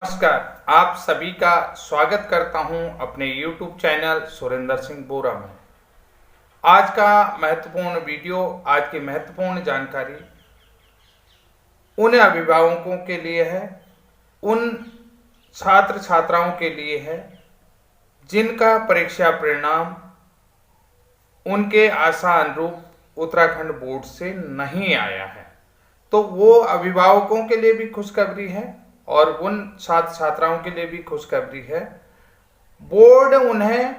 नमस्कार, आप सभी का स्वागत करता हूं अपने YouTube चैनल सुरेंद्र सिंह बोरा में। आज का महत्वपूर्ण वीडियो, आज की महत्वपूर्ण जानकारी उन अभिभावकों के लिए है, उन छात्र छात्राओं के लिए है जिनका परीक्षा परिणाम उनके आशा अनुरूप उत्तराखंड बोर्ड से नहीं आया है। तो वो अभिभावकों के लिए भी खुशखबरी है और उन छात्र छात्राओं के लिए भी खुशखबरी है। बोर्ड उन्हें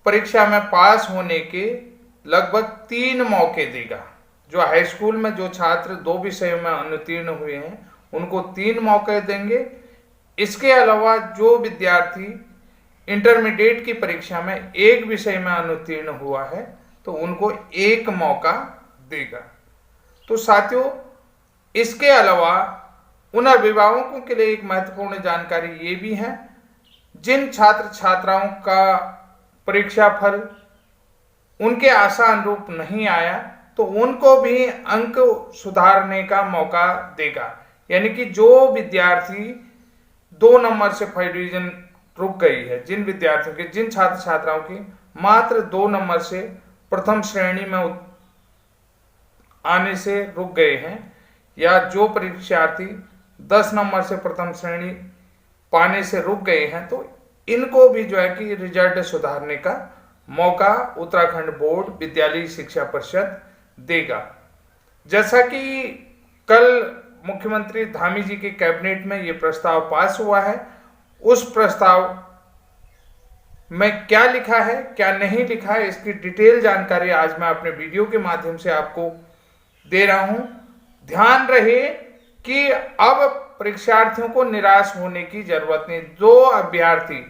परीक्षा में पास होने के लगभग 3 मौके देगा। जो हाई स्कूल में जो छात्र 2 विषयों में अनुत्तीर्ण हुए हैं उनको 3 मौके देंगे। इसके अलावा जो विद्यार्थी इंटरमीडिएट की परीक्षा में 1 विषय में अनुत्तीर्ण हुआ है तो उनको 1 मौका देगा। तो साथियों, इसके अलावा उन अभिभावकों के लिए एक महत्वपूर्ण जानकारी ये भी है, जिन छात्र छात्राओं का परीक्षा फल उनके आशा अनुरूप नहीं आया तो उनको भी अंक सुधारने का मौका देगा। यानी कि जो विद्यार्थी 2 नंबर से फर्स्ट डिवीजन रुक गई है, जिन छात्र छात्राओं की मात्र 2 नंबर से प्रथम श्रेणी में आने से रुक गए हैं, या जो परीक्षार्थी 10 नंबर से प्रथम श्रेणी पाने से रुक गए हैं, तो इनको भी जो है कि रिजल्ट सुधारने का मौका उत्तराखंड बोर्ड विद्यालय शिक्षा परिषद देगा। जैसा कि कल मुख्यमंत्री धामी जी के कैबिनेट में ये प्रस्ताव पास हुआ है, उस प्रस्ताव में क्या लिखा है क्या नहीं लिखा है इसकी डिटेल जानकारी आज मैं अपने वीडियो के माध्यम से आपको दे रहा हूं। ध्यान रहे कि अब परीक्षार्थियों को निराश होने की जरूरत नहीं। जो अभ्यर्थी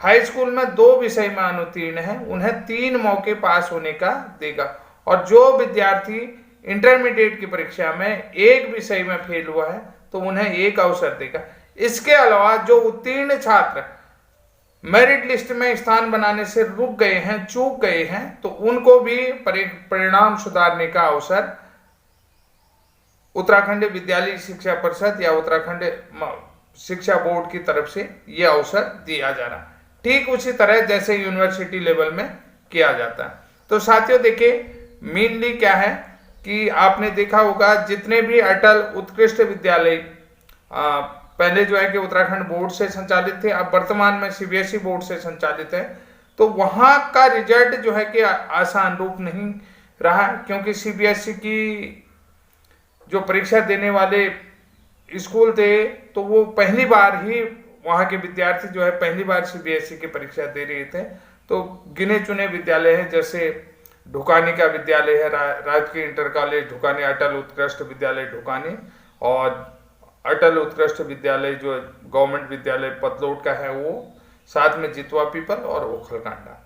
हाई स्कूल में 2 विषय में अनुत्तीर्ण है उन्हें 3 मौके पास होने का देगा, और जो विद्यार्थी इंटरमीडिएट की परीक्षा में 1 विषय में फेल हुआ है तो उन्हें 1 अवसर देगा। इसके अलावा जो उत्तीर्ण छात्र मेरिट लिस्ट में स्थान बनाने से रुक गए हैं, चूक गए हैं, तो उनको भी परिणाम सुधारने का अवसर उत्तराखंड विद्यालय शिक्षा परिषद या उत्तराखंड शिक्षा बोर्ड की तरफ से यह अवसर दिया जा रहा, ठीक उसी तरह जैसे यूनिवर्सिटी लेवल में किया जाता है। तो साथियों देखिए, मेनली क्या है कि आपने देखा होगा जितने भी अटल उत्कृष्ट विद्यालय पहले जो है कि उत्तराखंड बोर्ड से संचालित थे, अब वर्तमान में सीबीएसई बोर्ड से संचालित है, तो वहां का रिजल्ट जो है कि आशा अनुरूप नहीं रहा, क्योंकि सीबीएसई की जो परीक्षा देने वाले स्कूल थे तो वो पहली बार ही वहां के विद्यार्थी जो है पहली बार सीबीएसई की परीक्षा दे रहे थे। तो गिने चुने विद्यालय हैं, जैसे ढुकानी का विद्यालय है, राजकीय इंटर कॉलेज ढुकानी, अटल उत्कृष्ट विद्यालय ढुकानी, और अटल उत्कृष्ट विद्यालय जो गवर्नमेंट विद्यालय पतलोट का है वो, साथ में जितवा पीपल और ओखलकांडा।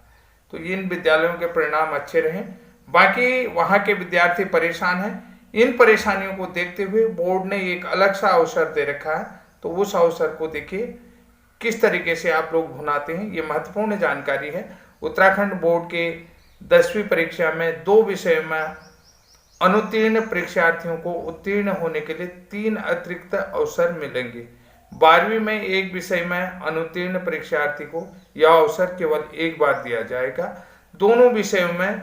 तो इन विद्यालयों के परिणाम अच्छे रहे। बाकी वहां के विद्यार्थी परेशान हैं। इन परेशानियों को देखते हुए बोर्ड ने एक अलग सा अवसर दे रखा है, तो उस अवसर को देखिए किस तरीके से आप लोग भुनाते हैं। ये महत्वपूर्ण जानकारी है। उत्तराखंड बोर्ड के 10वीं परीक्षा में 2 विषय में अनुत्तीर्ण परीक्षार्थियों को उत्तीर्ण होने के लिए 3 अतिरिक्त अवसर मिलेंगे। 12वीं में 1 विषय में अनुत्तीर्ण परीक्षार्थी को यह अवसर केवल 1 बार दिया जाएगा। दोनों विषयों में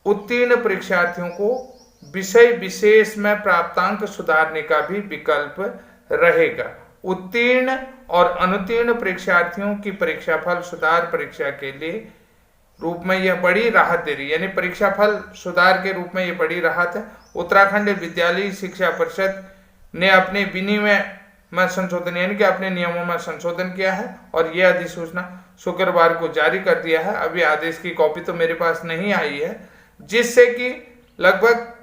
उत्तीर्ण परीक्षार्थियों को विषय विशेष में प्राप्तांक सुधारने का भी विकल्प रहेगा। उत्तीर्ण और अनुत्तीर्ण परीक्षार्थियों की परीक्षा फल सुधार परीक्षा के लिए रूप में यह बड़ी राहत दे रही है, यानी परीक्षा फल सुधार के रूप में यह बड़ी राहत है। उत्तराखंड विद्यालय शिक्षा परिषद ने अपने विनिमय में संशोधन यानी कि अपने नियमों में संशोधन किया है और यह अधिसूचना शुक्रवार को जारी कर दिया है। अभी आदेश की कॉपी तो मेरे पास नहीं आई है, जिससे कि लगभग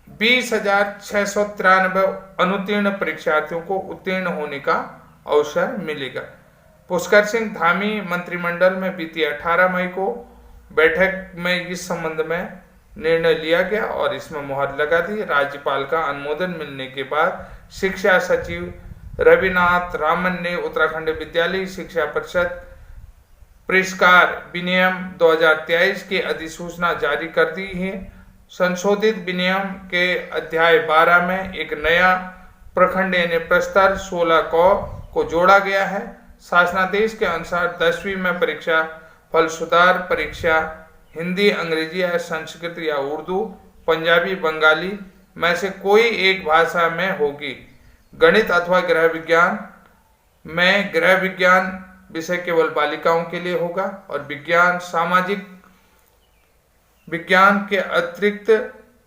20,693 अनुत्तीर्ण परीक्षार्थियों को उत्तीर्ण होने का अवसर मिलेगा। पुष्कर सिंह धामी मंत्रिमंडल में बीती 18 मई को बैठक में इस संबंध में निर्णय लिया गया और इसमें मुहर लगा दी। राज्यपाल का अनुमोदन मिलने के बाद शिक्षा सचिव रविनाथ रामन ने उत्तराखंड विद्यालय शिक्षा परिषद पुरस्कार विनियम 2023 की अधिसूचना जारी कर दी है। संशोधित विनियम के अध्याय 12 में एक नया प्रखंड यानी प्रस्तर 16 को जोड़ा गया है। शासनादेश के अनुसार 10वीं में परीक्षा फल सुधार परीक्षा हिंदी, अंग्रेजी या संस्कृत या उर्दू, पंजाबी, बंगाली में से कोई एक भाषा में होगी। गणित अथवा गृह विज्ञान में गृह विज्ञान विषय केवल बालिकाओं के लिए होगा और विज्ञान, सामाजिक विज्ञान के अतिरिक्त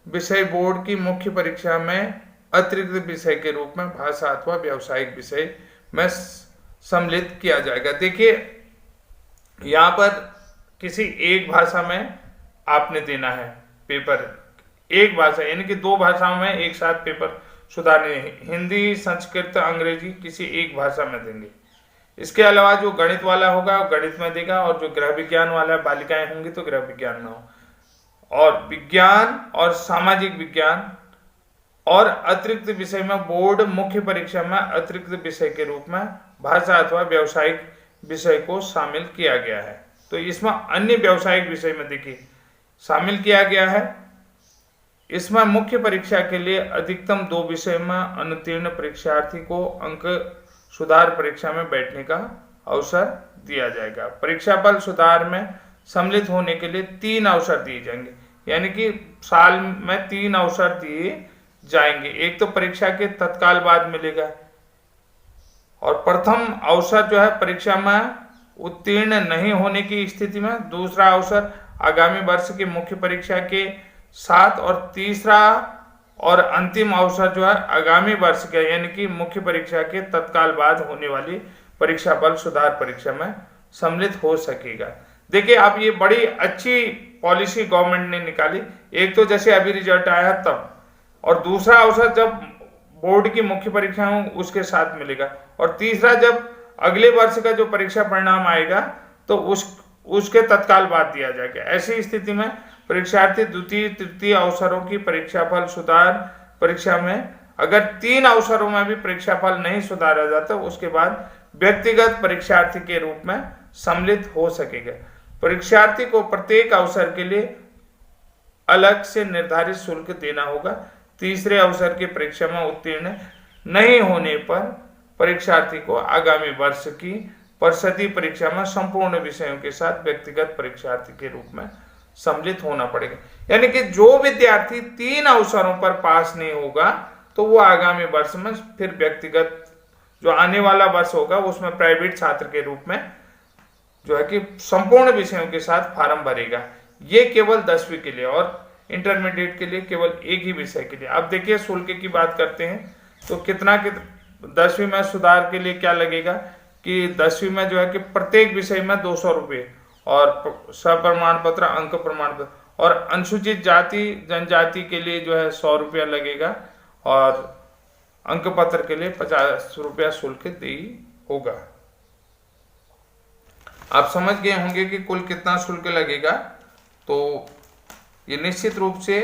विषय बोर्ड की मुख्य परीक्षा में अतिरिक्त विषय के रूप में भाषा अथवा व्यावसायिक विषय में सम्मिलित किया जाएगा। देखिए यहाँ पर किसी एक भाषा में आपने देना है पेपर, एक भाषा यानी कि 2 भाषाओं में एक साथ पेपर सुधारने, हिंदी, संस्कृत, अंग्रेजी किसी एक भाषा में देंगे। इसके अलावा जो गणित वाला होगा वो गणित में देगा और जो गृह विज्ञान वाला बालिकाएं होंगी तो गृह विज्ञान में हो, और विज्ञान और सामाजिक विज्ञान और अतिरिक्त विषय में बोर्ड मुख्य परीक्षा में अतिरिक्त विषय के रूप में भाषा अथवा व्यावसायिक विषय को शामिल किया गया है। तो इसमें अन्य व्यावसायिक विषय में देखिए शामिल किया गया है। इसमें मुख्य परीक्षा के लिए अधिकतम 2 विषय में अनुत्तीर्ण परीक्षार्थी को अंक सुधार परीक्षा में बैठने का अवसर दिया जाएगा। परीक्षा फल सुधार में सम्मिलित होने के लिए 3 अवसर दिए जाएंगे, यानी कि साल में 3 अवसर दिए जाएंगे। एक तो परीक्षा के तत्काल बाद मिलेगा और प्रथम अवसर जो है परीक्षा में उत्तीर्ण नहीं होने की स्थिति में, दूसरा अवसर आगामी वर्ष की मुख्य परीक्षा के साथ, और तीसरा और अंतिम अवसर जो है आगामी वर्ष के यानी कि मुख्य परीक्षा के तत्काल बाद होने वाली परीक्षा फल सुधार परीक्षा में सम्मिलित हो सकेगा। देखिए अब ये बड़ी अच्छी पॉलिसी गवर्नमेंट ने निकाली। एक तो जैसे अभी रिजल्ट आया तब, और दूसरा अवसर जब बोर्ड की मुख्य परीक्षा हो उसके साथ मिलेगा, और तीसरा जब अगले वर्ष का जो परीक्षा परिणाम आएगा तो उसके तत्काल बाद दिया जाएगा। ऐसी स्थिति में परीक्षार्थी द्वितीय तृतीय अवसरों की परीक्षा फल सुधार परीक्षा में अगर 3 अवसरों में भी परीक्षा फल नहीं सुधारा जाता उसके बाद व्यक्तिगत परीक्षार्थी के रूप में सम्मिलित हो सकेगा। परीक्षार्थी को प्रत्येक अवसर के लिए अलग से निर्धारित शुल्क देना होगा। तीसरे अवसर की परीक्षा में उत्तीर्ण नहीं होने पर परीक्षार्थी को आगामी वर्ष की परिषदीय परीक्षा में संपूर्ण विषयों के साथ व्यक्तिगत परीक्षार्थी के रूप में सम्मिलित होना पड़ेगा। यानी कि जो विद्यार्थी 3 अवसरों पर पास नहीं होगा तो वो आगामी वर्ष में फिर व्यक्तिगत जो आने वाला वर्ष होगा उसमें प्राइवेट छात्र के रूप में जो है कि संपूर्ण विषयों के साथ फॉर्म भरेगा। ये केवल 10वीं के लिए, और इंटरमीडिएट के लिए केवल एक ही विषय के लिए। अब देखिए शुल्क की बात करते हैं तो कितना 10वीं में सुधार के लिए क्या लगेगा कि 10वीं में जो है कि प्रत्येक विषय में 200 रुपये और सप्रमाण पत्र, अंक प्रमाण पत्र, और अनुसूचित जाति जनजाति के लिए जो है 100 रुपया लगेगा और अंक पत्र के लिए 50 रुपया शुल्क दी होगा। आप समझ गए होंगे कि कुल कितना शुल्क लगेगा। तो ये निश्चित रूप से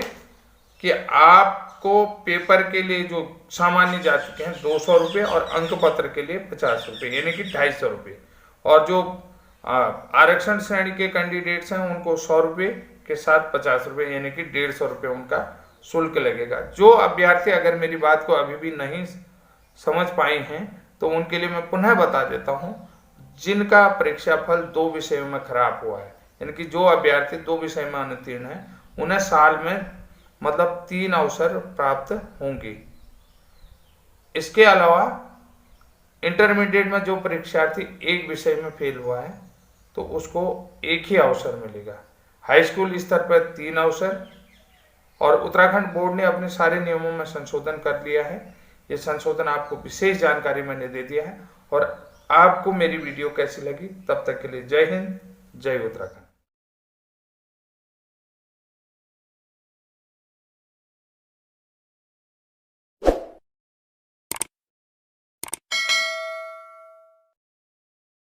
कि आपको पेपर के लिए जो सामान्य जा चुके हैं 200 रुपये और अंक पत्र के लिए 50 रुपये यानी कि 250 रुपये, और जो आरक्षण श्रेणी के कैंडिडेट्स हैं उनको 100 रुपये के साथ 50 रुपये यानी कि 150 रुपये उनका शुल्क लगेगा। जो अभ्यर्थी अगर मेरी बात को अभी भी नहीं समझ पाए हैं तो उनके लिए मैं पुनः बता देता हूं, जिनका परीक्षा फल 2 विषयों में खराब हुआ है, यानी कि जो अभ्यर्थी 2 विषय में अनुत्तीर्ण है उन्हें साल में मतलब 3 अवसर प्राप्त होंगे। इसके अलावा इंटरमीडिएट में जो परीक्षार्थी एक विषय में फेल हुआ है तो उसको एक ही अवसर मिलेगा। हाई स्कूल स्तर पर 3 अवसर, और उत्तराखंड बोर्ड ने अपने सारे नियमों में संशोधन कर लिया है। ये संशोधन आपको विशेष जानकारी मैंने दे दिया है। और आपको मेरी वीडियो कैसी लगी, तब तक के लिए जय हिंद, जय उत्तराखंड।